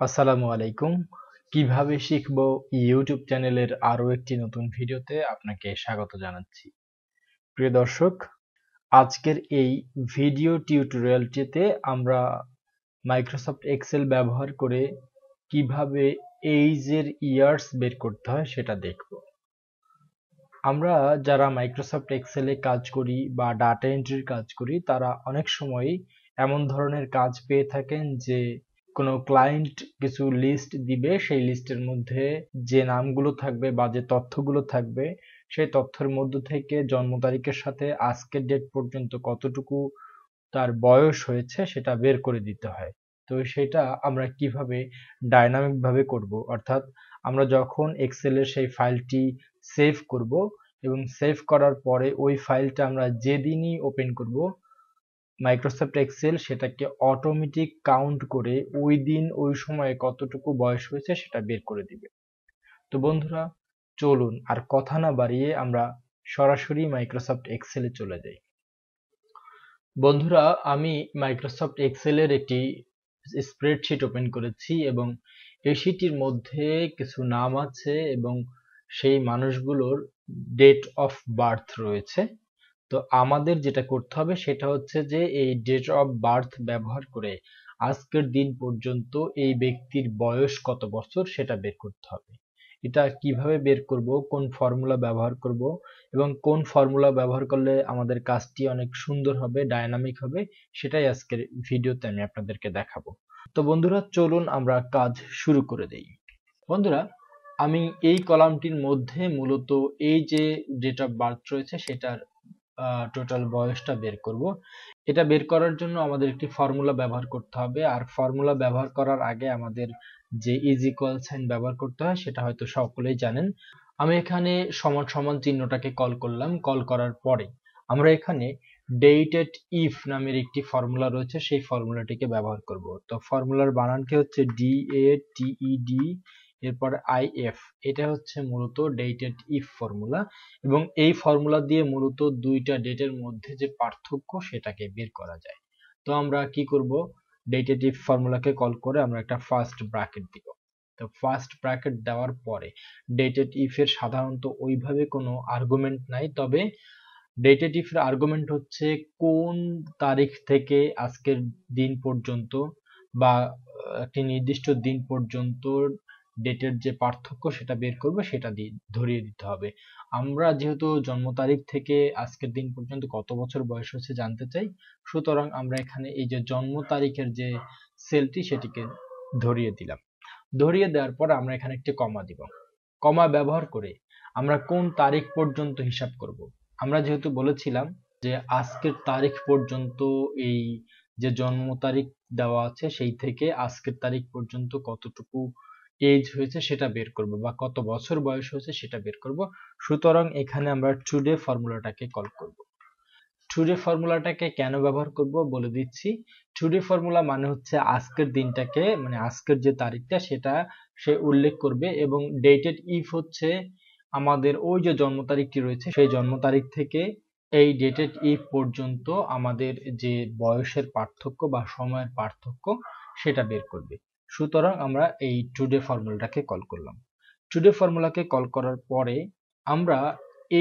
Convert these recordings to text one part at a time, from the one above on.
আসসালামু আলাইকুম। কিভাবে শিখবো ইউটিউব চ্যানেলের আরো একটি নতুন ভিডিওতে আপনাকে স্বাগত জানাচ্ছি। প্রিয় দর্শক, আজকের এই ভিডিও টিউটোরিয়ালটিতে আমরা মাইক্রোসফট এক্সেল ব্যবহার করে কিভাবে এইজের ইয়ার্স বের করতে হয় সেটা দেখব। আমরা যারা মাইক্রোসফট এক্সেলে কাজ করি বা ডাটা এন্ট্রির কাজ করি তারা অনেক সময় এমন ধরনের কাজ পেয়ে থাকেন যে কোনো ক্লায়েন্ট কিছু লিস্ট দিবে, সেই লিস্টের মধ্যে যে নামগুলো থাকবে বা যে তথ্যগুলো থাকবে সেই তথ্যের মধ্য থেকে জন্ম তারিখের সাথে আজকের ডেট পর্যন্ত কতটুকু তার বয়স হয়েছে সেটা বের করে দিতে হয়। তো সেটা আমরা কিভাবে ডাইনামিক ভাবে করব, অর্থাৎ আমরা যখন এক্সেলের সেই ফাইলটি সেভ করব এবং সেভ করার পরে ওই ফাইলটা আমরা যেদিনই ওপেন করব মাইক্রোসফট এক্সেল সেটাকে অটোমেটিক কাউন্ট করে ওই দিন ওই সময়ে কতটুকু বয়স হয়েছে সেটা বের করে দিবে। তো বন্ধুরা, চলুন আর কথা না বাড়িয়ে আমরা সরাসরি মাইক্রোসফট এক্সেলে চলে যাই। বন্ধুরা, আমি মাইক্রোসফট এক্সেলের একটি স্প্রেডশিট ওপেন করেছি এবং এই শিটটির মধ্যে কিছু নাম আছে এবং সেই মানুষগুলোর ডেট অফ বার্থ রয়েছে। তো আমাদের যেটা করতে হবে সেটা হচ্ছে যে এই ডেট অফ বার্থ ব্যবহার করে আজকের দিন পর্যন্ত এই ব্যক্তির বয়স কত বছর সেটা বের করতে হবে। এটা কিভাবে বের করব, কোন ফর্মুলা ব্যবহার করব এবং কোন ফর্মুলা ব্যবহার করলে আমাদের কাজটি অনেক সুন্দর হবে, ডায়নামিক হবে, সেটাই আজকের ভিডিওতে আমি আপনাদেরকে দেখাবো। তো বন্ধুরা, চলুন আমরা কাজ শুরু করে দেই। বন্ধুরা, আমি এই কলামটির মধ্যে মূলত এই যে ডেট অফ বার্থ রয়েছে সেটার টোটাল বয়সটা বের করব। এটা বের করার জন্য আমাদের একটি ফর্মুলা ব্যবহার করতে হবে, আর ফর্মুলা ব্যবহার করার আগে আমাদের যে ইজ ইকুয়াল সাইন ব্যবহার করতে হয় সেটা হয়তো সকলেই জানেন। আমি এখানে সমান সমান চিহ্নটাকে কল করলাম। কল করার পরে আমরা এখানে ডেটেড ইফ নামের একটি ফর্মুলা রয়েছে, সেই ফর্মুলাটিকে ব্যবহার করব। তো ফর্মুলার বানানটি হচ্ছে DATED এরপর IF। এটা হচ্ছে মূলত ডেটেড ইফ ফর্মুলা এবং এই ফর্মুলা দিয়ে মূলত দুইটা ডেটের মধ্যে যে পার্থক্য সেটাকে বের করা যায়। তো আমরা কি করব, ডেটেড ইফ ফর্মুলাকে কল করে আমরা একটা ফার্স্ট ব্র্যাকেট দিব। তো ফার্স্ট ব্র্যাকেট দেওয়ার পরে ডেটেড ইফ এর সাধারণত ওইভাবে কোনো আর্গুমেন্ট নাই, তবে ডেটেড ইফ এর আর্গুমেন্ট হচ্ছে কোন তারিখ থেকে আজকের দিন পর্যন্ত বা একটি নির্দিষ্ট দিন পর্যন্ত ডেটের যে পার্থক্য সেটা বের করবে সেটা দিয়ে ধরিয়ে দিতে হবে। আমরা যেহেতু জন্ম তারিখ থেকে আজকের দিন পর্যন্ত কত বছর বয়স হচ্ছে জানতে চাই, সুতরাং আমরা এখানে এই যে জন্ম তারিখের যে সেলটি সেটিকে ধরিয়ে দিলাম। ধরিয়ে দেওয়ার পর আমরা এখানে একটি কমা দিব। কমা ব্যবহার করে আমরা কোন তারিখ পর্যন্ত হিসাব করব। আমরা যেহেতু বলেছিলাম যে আজকের তারিখ পর্যন্ত এই যে জন্ম তারিখ দেওয়া আছে সেই থেকে আজকের তারিখ পর্যন্ত কতটুকু এজ হয়েছে সেটা বের করব বা কত বছর বয়স হয়েছে সেটা বের করব। সুতরাং এখানে আমরা টুডে ফর্মুলাটাকে কল করব। টুডে ফর্মুলাটাকে কেন ব্যবহার করব বলে দিচ্ছি। টুডে ফর্মুলা মানে হচ্ছে আজকের দিনটাকে, মানে আজকের যে তারিখটা সেটা সে উল্লেখ করবে এবং ডেটেড ইফ হচ্ছে আমাদের ওই যে জন্ম তারিখটি রয়েছে সেই জন্ম তারিখ থেকে এই ডেটেড ইফ পর্যন্ত আমাদের যে বয়সের পার্থক্য বা সময়ের পার্থক্য সেটা বের করবে। সুতরাং আমরা এই টুডে ফর্মুলাটাকে কল করলাম। টুডে ফর্মুলাকে কল করার পরে আমরা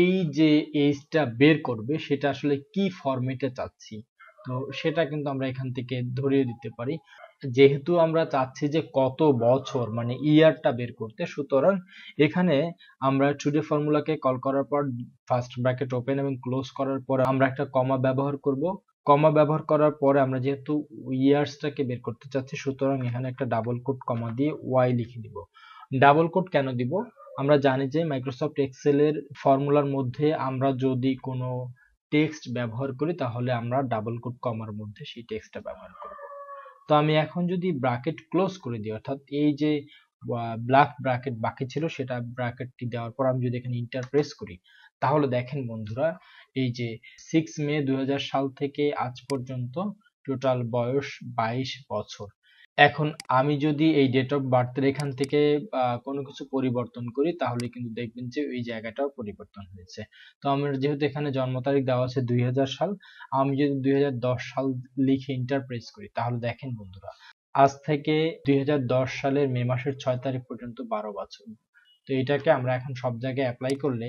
এই যে এজটা বের করবে সেটা আসলে কি ফরম্যাটে চাচ্ছি, তো সেটা কিন্তু আমরা এখান থেকে ধরিয়ে দিতে পারি। যেহেতু আমরা চাচ্ছি যে কত বছর মানে ইয়ারটা বের করতে, সুতরাং এখানে আমরা টুডে ফর্মুলাকে কল করার পর ফার্স্ট ব্র্যাকেট ওপেন এবং ক্লোজ করার পর আমরা একটা কমা ব্যবহার করব। কমা ব্যবহার করার পরে আমরা যেহেতু ইয়ার্সটাকে বের করতে চাচ্ছি, সুতরাং এখানে একটা ডাবল কোট কমা দিয়ে ওয়াই লিখে দিব। ডাবল কোট কেন দিব, আমরা জানি যে মাইক্রোসফট এক্সেলের ফর্মুলার মধ্যে আমরা যদি কোনো টেক্সট ব্যবহার করি তাহলে আমরা ডাবল কোট কমার মধ্যে সেই টেক্সটটা ব্যবহার করব। তো আমি এখন যদি ব্র্যাকেট ক্লোজ করে দিই, অর্থাৎ এই যে ব্ল্যাক ব্র্যাকেট বাকি ছিল সেটা ব্র্যাকেটটি দেওয়ার পর আমি যদি এখানে ইন্টার প্রেস করি, তাহলে দেখেন বন্ধুরা, এই যে 6 মে 2000 সাল থেকে আজ পর্যন্ত টোটাল বয়স 22 বছর। এখন আমি যদি এই ডেট অফ বার্থের এখান থেকে কোনো কিছু পরিবর্তন করি তাহলে কিন্তু দেখবেন যে ওই জায়গাটাও পরিবর্তন হয়েছে। তো আমার যেহেতু এখানে জন্ম তারিখ দেওয়া আছে 2000 সাল, আমি যদি 2010 সাল লিখে ইন্টার প্রেস করি তাহলে দেখেন বন্ধুরা আজ থেকে 2010 সালের মে মাসের 6 তারিখ পর্যন্ত 12 বছর। তো এটাকে আমরা এখন সব জায়গায় অ্যাপ্লাই করলে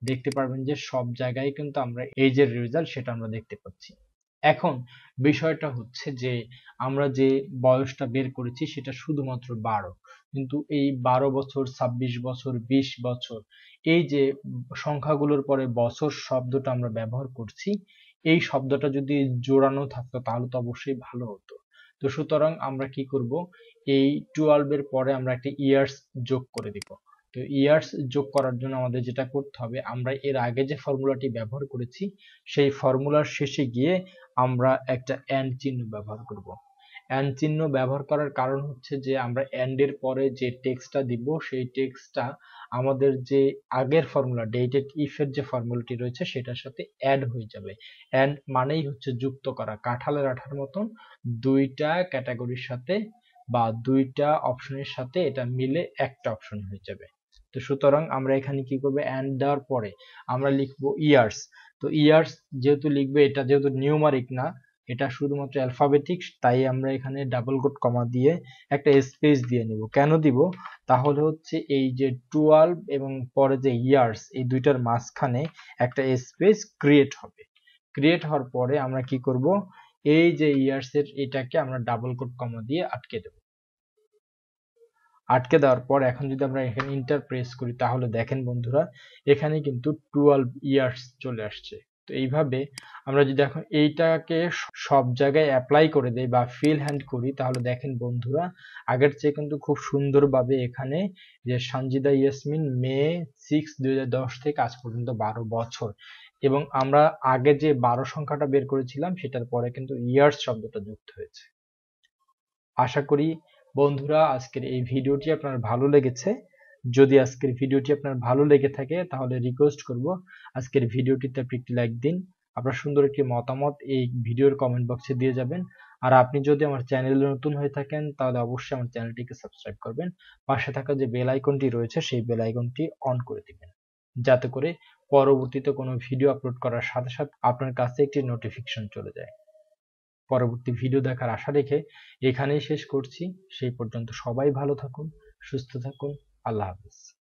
দেখতে পারবেন যে সব জায়গায় কিন্তু আমরা এই যে রেজাল্ট সেটা আমরা দেখতে পাচ্ছি। এখন বিষয়টা হচ্ছে যে আমরা যে বয়সটা বের করেছি সেটা শুধুমাত্র 12, কিন্তু এই 12 বছর, 26 বছর, 20 বছর, এই যে সংখ্যাগুলোর পরে বছর শব্দটা আমরা ব্যবহার করছি, এই শব্দটা যদি জোড়ানো থাকতো তাহলে তো অবশ্যই ভালো হতো। তো সুতরাং আমরা কি করব, এই 12 এর পরে আমরা একটা ইয়ার্স যোগ করে দিব। তো ইয়ার্স যোগ করার জন্য আমাদের যেটা করতে হবে, আমরা এর আগে যে ফর্মুলাটি ব্যবহার করেছি সেই ফর্মুলার শেষে গিয়ে আমরা একটা এন্ড চিহ্ন ব্যবহার করব। এন্ড চিহ্ন ব্যবহার করার কারণ হচ্ছে যে আমরা এন্ড এর পরে যে টেক্সটটা দিব সেই টেক্সটটা আমাদের যে আগের ফর্মুলা ডেটেড ইফ এর যে ফর্মুলাটি রয়েছে সেটার সাথে অ্যাড হয়ে যাবে। এন্ড মানেই হচ্ছে যুক্ত করা, কাঁঠালের আঠার মতন দুইটা ক্যাটাগরির সাথে বা দুইটা অপশনের সাথে এটা মিলে একটা অপশন হয়ে যাবে। তো সুতরাং আমরা এখানে কি করব, এন্ড দেওয়ার পরে আমরা লিখব ইয়ার্স। তো ইয়ার্স যেহেতু লিখবে, এটা যেহেতু নিউমারিক না, এটা শুধুমাত্র অ্যালফাবেটিক, তাই আমরা এখানে ডাবল কোট কমা দিয়ে একটা স্পেস দিয়ে নিব। কেন দিব, তাহলে হচ্ছে এই যে 12 এবং পরে যে ইয়ার্স, এই দুইটার মাঝখানে একটা স্পেস ক্রিয়েট হবে। ক্রিয়েট হওয়ার পরে আমরা কি করব, এই যে ইয়ার্স এর এটাকে আমরা ডাবল কোট কমা দিয়ে আটকে দেব। আটকে দেওয়ার পর এখন যদি আমরা এখানে ইন্টার প্রেস করি তাহলে দেখেন বন্ধুরা, এখানে কিন্তু 12 ইয়ার্স চলে আসছে। তো এইভাবে আমরা যদি এখন এইটাকে সব জায়গায় অ্যাপ্লাই করে দেই বা ফিল হ্যান্ড করি তাহলে দেখেন বন্ধুরা, আগের চেয়ে কিন্তু খুব সুন্দরভাবে এখানে যে সঞ্জিদা ইয়াসমিন মে 6, 2010 থেকে আজ পর্যন্ত 12 বছর, এবং আমরা আগে যে 12 সংখ্যাটা বের করেছিলাম সেটার পরে কিন্তু ইয়ার্স শব্দটা যুক্ত হয়েছে। আশা করি বন্ধুরা আজকের এই ভিডিওটি আপনার ভালো লেগেছে। যদি আজকের ভিডিওটি আপনার ভালো লেগে থাকে তাহলে রিকোয়েস্ট করব আজকের ভিডিওটিতে আপনি একটি লাইক দিন। আপনার সুন্দর একটি মতামত এই ভিডিওর কমেন্ট বক্সে দিয়ে যাবেন। আর আপনি যদি আমার চ্যানেলে নতুন হয়ে থাকেন তাহলে অবশ্যই আমার চ্যানেলটিকে সাবস্ক্রাইব করবেন। পাশে থাকা যে বেল আইকনটি রয়েছে সেই বেল আইকনটি অন করে দিবেন, যাতে করে পরবর্তীতে কোনো ভিডিও আপলোড করার সাথে সাথে আপনার কাছে একটি নোটিফিকেশন চলে যায়। পরবর্তী ভিডিও দেখার আশা রেখে এখানেই শেষ করছি। সেই পর্যন্ত সবাই ভালো থাকুন, সুস্থ থাকুন। আল্লাহ হাফেজ।